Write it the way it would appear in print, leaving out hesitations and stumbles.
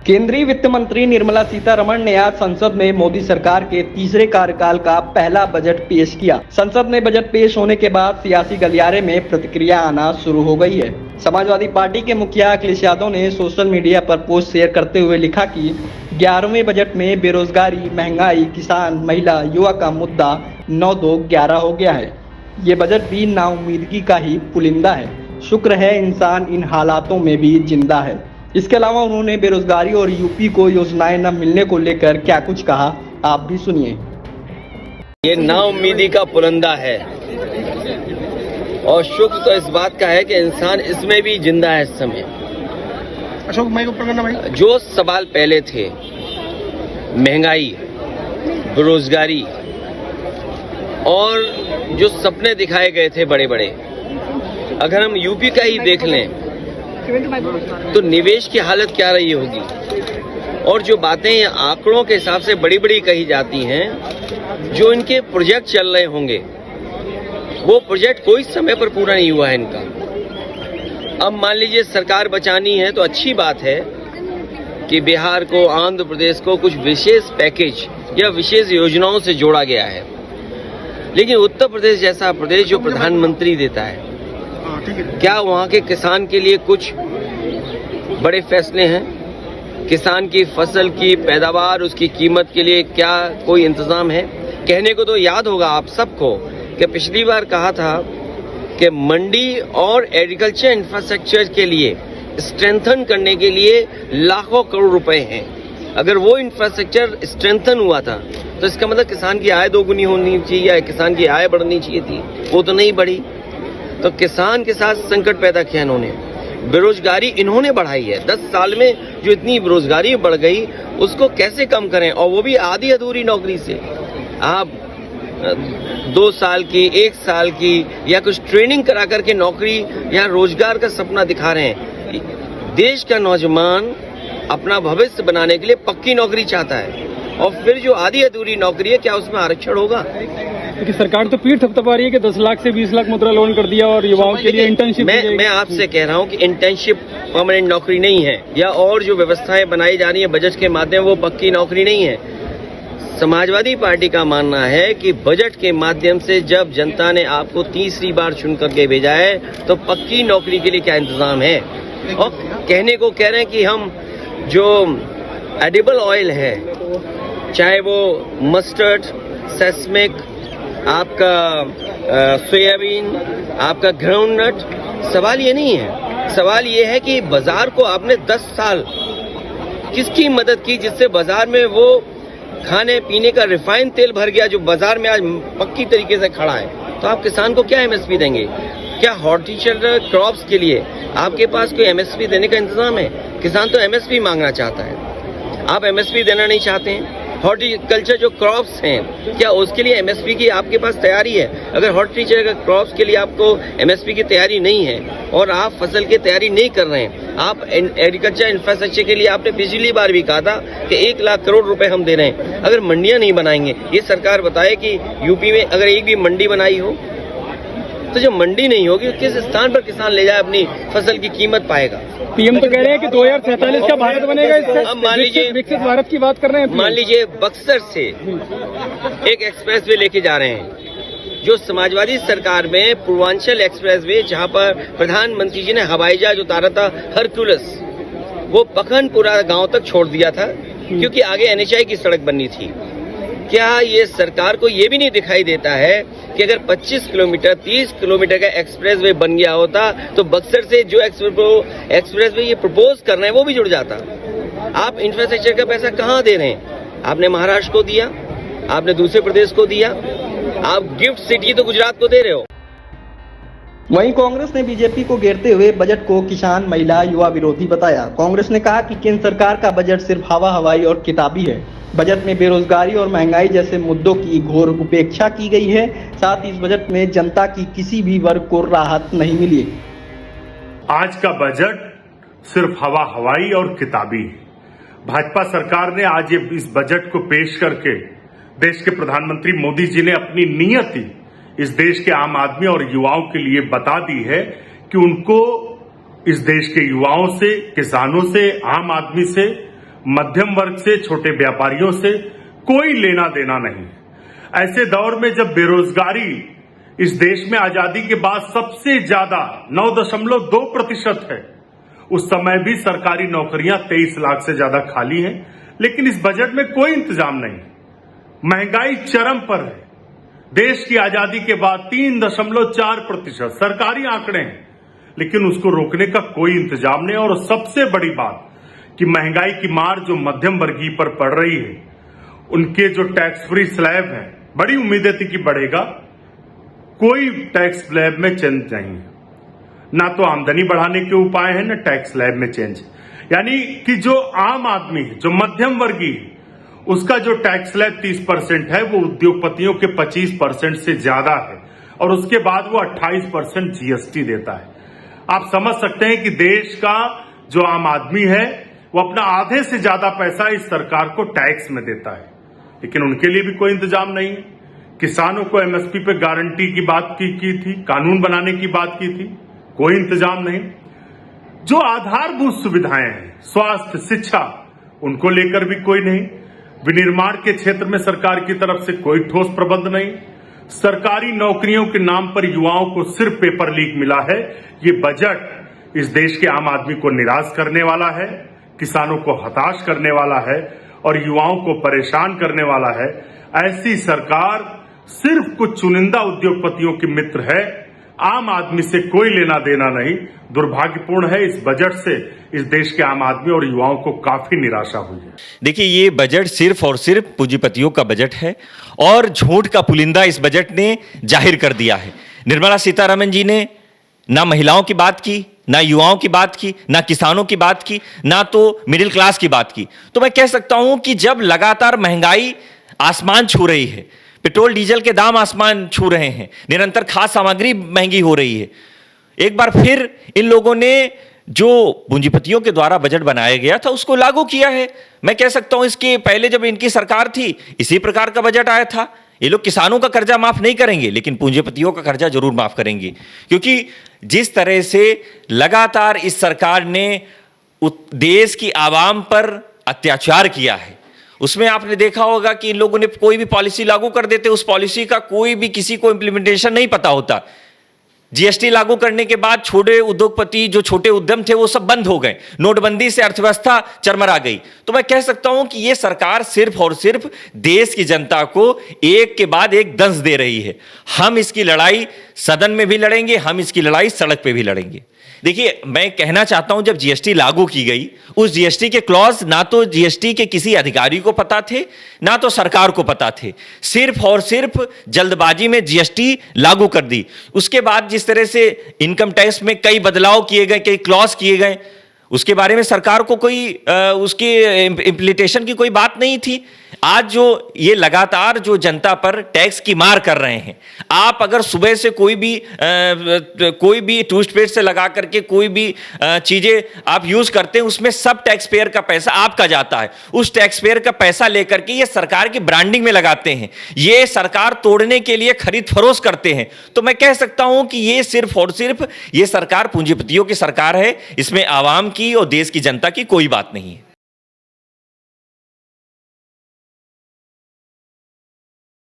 केंद्रीय वित्त मंत्री निर्मला सीतारमण ने आज संसद में मोदी सरकार के तीसरे कार्यकाल का पहला बजट पेश किया। संसद में बजट पेश होने के बाद सियासी गलियारे में प्रतिक्रिया आना शुरू हो गई है। समाजवादी पार्टी के मुखिया अखिलेश यादव ने सोशल मीडिया पर पोस्ट शेयर करते हुए लिखा कि 11वें बजट में बेरोजगारी, महंगाई, किसान, महिला, युवा का मुद्दा 9-2-11 हो गया है। ये बजट भी नाउम्मीदगी का ही पुलिंदा है। शुक्र है इंसान इन हालातों में भी जिंदा है। इसके अलावा उन्होंने बेरोजगारी और यूपी को योजनाएं न मिलने को लेकर क्या कुछ कहा, आप भी सुनिए। ये नाउम्मीदी का पुलिंदा है और शुक्र तो इस बात का है कि इंसान इसमें भी जिंदा है। इस समय अशोक माइक ऊपर करना भाई। जो सवाल पहले थे, महंगाई, बेरोजगारी और जो सपने दिखाए गए थे बड़े बड़े, अगर हम यूपी का ही देख लें तो निवेश की हालत क्या रही होगी। और जो बातें आंकड़ों के हिसाब से बड़ी बड़ी कही जाती हैं, जो इनके प्रोजेक्ट चल रहे होंगे वो प्रोजेक्ट कोई समय पर पूरा नहीं हुआ है इनका। अब मान लीजिए सरकार बचानी है तो अच्छी बात है कि बिहार को, आंध्र प्रदेश को कुछ विशेष पैकेज या विशेष योजनाओं से जोड़ा गया है, लेकिन उत्तर प्रदेश जैसा प्रदेश जो प्रधानमंत्री देता है, क्या वहां के किसान के लिए कुछ बड़े फैसले हैं? किसान की फसल की पैदावार, उसकी कीमत के लिए क्या कोई इंतजाम है? कहने को तो याद होगा आप सबको कि पिछली बार कहा था कि मंडी और एग्रीकल्चर इंफ्रास्ट्रक्चर के लिए स्ट्रेंथन करने के लिए लाखों करोड़ रुपए हैं। अगर वो इंफ्रास्ट्रक्चर स्ट्रेंथन हुआ था तो इसका मतलब किसान की आय दोगुनी होनी चाहिए या किसान की आय बढ़नी चाहिए थी, वो तो नहीं बढ़ी। तो किसान के साथ संकट पैदा किया इन्होंने। बेरोजगारी इन्होंने बढ़ाई है। 10 साल में जो इतनी बेरोजगारी बढ़ गई उसको कैसे कम करें, और वो भी आधी अधूरी नौकरी से। आप 2 साल की, 1 साल की या कुछ ट्रेनिंग करा करके नौकरी या रोजगार का सपना दिखा रहे हैं। देश का नौजवान अपना भविष्य बनाने के लिए पक्की नौकरी चाहता है, और फिर जो आधी अधूरी नौकरी है, क्या उसमें आरक्षण होगा? क्योंकि सरकार तो पीठ थपथपा रही है कि 10 लाख से 20 लाख मुद्रा लोन कर दिया और युवाओं के लिए इंटर्नशिप। मैं आपसे कह रहा हूं कि इंटर्नशिप परमानेंट नौकरी नहीं है, या और जो व्यवस्थाएं बनाई जा रही है बजट के माध्यम, वो पक्की नौकरी नहीं है। समाजवादी पार्टी का मानना है कि बजट के माध्यम से जब जनता ने आपको तीसरी बार चुन करके भेजा है तो पक्की नौकरी के लिए क्या इंतजाम है। और कहने को कह रहे हैं कि हम जो एडिबल ऑयल है, चाहे वो मस्टर्ड, सेस्मिक, आपका सोयाबीन, आपका ग्राउंडनट, सवाल ये नहीं है। सवाल ये है कि बाजार को आपने 10 साल किसकी मदद की जिससे बाजार में वो खाने पीने का रिफाइंड तेल भर गया, जो बाजार में आज पक्की तरीके से खड़ा है। तो आप किसान को क्या एमएसपी देंगे? क्या हॉर्टिकल्चर क्रॉप्स के लिए आपके पास कोई एमएसपी देने का इंतजाम है? किसान तो एमएसपी मांगना चाहता है, आप एमएसपी देना नहीं चाहते हैं। हॉर्टिकल्चर जो क्रॉप्स हैं, क्या उसके लिए एमएसपी की आपके पास तैयारी है? अगर हॉर्टिकल्चर के क्रॉप्स के लिए आपको एमएसपी की तैयारी नहीं है और आप फसल की तैयारी नहीं कर रहे हैं, आप एग्रीकल्चर इंफ्रास्ट्रक्चर के लिए आपने पिछली बार भी कहा था कि 1 लाख करोड़ रुपए हम दे रहे हैं। अगर मंडियां नहीं बनाएंगे, ये सरकार बताए कि यूपी में अगर एक भी मंडी बनाई हो तो जब मंडी नहीं होगी, किस स्थान पर किसान ले जाए अपनी फसल की कीमत पाएगा? पीएम तो कह रहे हैं कि 2047 का भारत बनेगा। अब मान लीजिए विकसित भारत की बात कर रहे हैं। मान लीजिए बक्सर से एक एक्सप्रेसवे लेके जा रहे हैं, जो समाजवादी सरकार में पूर्वांचल एक्सप्रेसवे, जहां पर प्रधानमंत्री जी ने हवाई जहाज उतारा था हरकुलस, वो पखनपुरा गांव तक छोड़ दिया था क्योंकि आगे एनएचआई की सड़क बननी थी। क्या ये सरकार को ये भी नहीं दिखाई देता है कि अगर 25 किलोमीटर, 30 किलोमीटर का एक्सप्रेसवे बन गया होता तो बक्सर से जो एक्सप्रेसवे ये प्रपोज कर रहे हैं वो भी जुड़ जाता? आप इंफ्रास्ट्रक्चर का पैसा कहाँ दे रहे हैं? आपने महाराष्ट्र को दिया, आपने दूसरे प्रदेश को दिया, आप गिफ्ट सिटी तो गुजरात को दे रहे हो। वहीं कांग्रेस ने बीजेपी को घेरते हुए बजट को किसान, महिला, युवा विरोधी बताया। कांग्रेस ने कहा कि केंद्र सरकार का बजट सिर्फ हवा हवाई और किताबी है। बजट में बेरोजगारी और महंगाई जैसे मुद्दों की घोर उपेक्षा की गई है। साथ ही इस बजट में जनता की किसी भी वर्ग को राहत नहीं मिली। आज का बजट सिर्फ हवा हवाई और किताबी है। भाजपा सरकार ने आज इस बजट को पेश करके देश के प्रधानमंत्री मोदी जी ने अपनी नीयति इस देश के आम आदमी और युवाओं के लिए बता दी है कि उनको इस देश के युवाओं से, किसानों से, आम आदमी से मध्यम वर्ग से, छोटे व्यापारियों से कोई लेना देना नहीं। ऐसे दौर में जब बेरोजगारी इस देश में आजादी के बाद सबसे ज्यादा 9.2% है, उस समय भी सरकारी नौकरियां 23 लाख से ज्यादा खाली हैं, लेकिन इस बजट में कोई इंतजाम नहीं। महंगाई चरम पर है। देश की आजादी के बाद 3.4% सरकारी आंकड़े हैं, लेकिन उसको रोकने का कोई इंतजाम नहीं। और सबसे बड़ी बात कि महंगाई की मार जो मध्यम वर्गीय पर पड़ रही है, उनके जो टैक्स फ्री स्लैब है, बड़ी उम्मीदें थी कि बढ़ेगा, कोई टैक्स स्लैब में चेंज नहीं है। ना तो आमदनी बढ़ाने के उपाय हैं, ना टैक्स स्लैब में चेंज। यानी कि जो आम आदमी है, जो मध्यम वर्गीय है, उसका जो टैक्स स्लैब 30% है, वो उद्योगपतियों के 25% से ज्यादा है, और उसके बाद वो 28% जीएसटी देता है। आप समझ सकते हैं कि देश का जो आम आदमी है, वो अपना आधे से ज्यादा पैसा इस सरकार को टैक्स में देता है, लेकिन उनके लिए भी कोई इंतजाम नहीं है। किसानों को एमएसपी पे गारंटी की बात की थी, कानून बनाने की बात की थी, कोई इंतजाम नहीं। जो आधारभूत सुविधाएं हैं, स्वास्थ्य, शिक्षा, उनको लेकर भी कोई नहीं। विनिर्माण के क्षेत्र में सरकार की तरफ से कोई ठोस प्रबंध नहीं। सरकारी नौकरियों के नाम पर युवाओं को सिर्फ पेपर लीक मिला है। ये बजट इस देश के आम आदमी को निराश करने वाला है, किसानों को हताश करने वाला है और युवाओं को परेशान करने वाला है। ऐसी सरकार सिर्फ कुछ चुनिंदा उद्योगपतियों की मित्र है, आम आदमी से कोई लेना देना नहीं। दुर्भाग्यपूर्ण है, इस बजट से इस देश के आम आदमी और युवाओं को काफी निराशा हुई है। देखिए, ये बजट सिर्फ और सिर्फ पूंजीपतियों का बजट है और झूठ का पुलिंदा इस बजट ने जाहिर कर दिया है। निर्मला सीतारमण जी ने ना महिलाओं की बात की, ना युवाओं की बात की, ना किसानों की बात की, ना तो मिडिल क्लास की बात की। तो मैं कह सकता हूं कि जब लगातार महंगाई आसमान छू रही है, पेट्रोल डीजल के दाम आसमान छू रहे हैं, निरंतर खाद्य सामग्री महंगी हो रही है, एक बार फिर इन लोगों ने जो पूंजीपतियों के द्वारा बजट बनाया गया था उसको लागू किया है। मैं कह सकता हूं इसके पहले जब इनकी सरकार थी, इसी प्रकार का बजट आया था। ये लोग किसानों का कर्जा माफ नहीं करेंगे, लेकिन पूंजीपतियों का कर्जा जरूर माफ करेंगे, क्योंकि जिस तरह से लगातार इस सरकार ने देश की आवाम पर अत्याचार किया है, उसमें आपने देखा होगा कि इन लोगों ने कोई भी पॉलिसी लागू कर देते, उस पॉलिसी का कोई भी किसी को इंप्लीमेंटेशन नहीं पता होता। जीएसटी लागू करने के बाद छोटे उद्योगपति, जो छोटे उद्यम थे, वो सब बंद हो गए। नोटबंदी से अर्थव्यवस्था चरमरा गई। तो मैं कह सकता हूं कि यह सरकार सिर्फ और सिर्फ देश की जनता को एक के बाद एक दंश दे रही है। हम इसकी लड़ाई सदन में भी लड़ेंगे, हम इसकी लड़ाई सड़क पे भी लड़ेंगे। देखिए, मैं कहना चाहता हूं, जब जीएसटी लागू की गई, उस जीएसटी के क्लॉज ना तो जीएसटी के किसी अधिकारी को पता थे, ना तो सरकार को पता थे। सिर्फ और सिर्फ जल्दबाजी में जीएसटी लागू कर दी। उसके बाद जिस तरह से इनकम टैक्स में कई बदलाव किए गए, कई क्लॉज किए गए, उसके बारे में सरकार को कोई उसकी इम्प्लीमेंटेशन की कोई बात नहीं थी। आज जो ये लगातार जो जनता पर टैक्स की मार कर रहे हैं, आप अगर सुबह से कोई भी टूथपेस्ट से लगा करके कोई भी चीजें आप यूज करते हैं, उसमें सब टैक्स पेयर का पैसा आपका जाता है। उस टैक्स पेयर का पैसा लेकर के ये सरकार की ब्रांडिंग में लगाते हैं, ये सरकार तोड़ने के लिए खरीद फरोख्त करते हैं। तो मैं कह सकता हूं कि ये सिर्फ और सिर्फ ये सरकार पूंजीपतियों की सरकार है, इसमें आवाम की और देश की जनता की कोई बात नहीं है।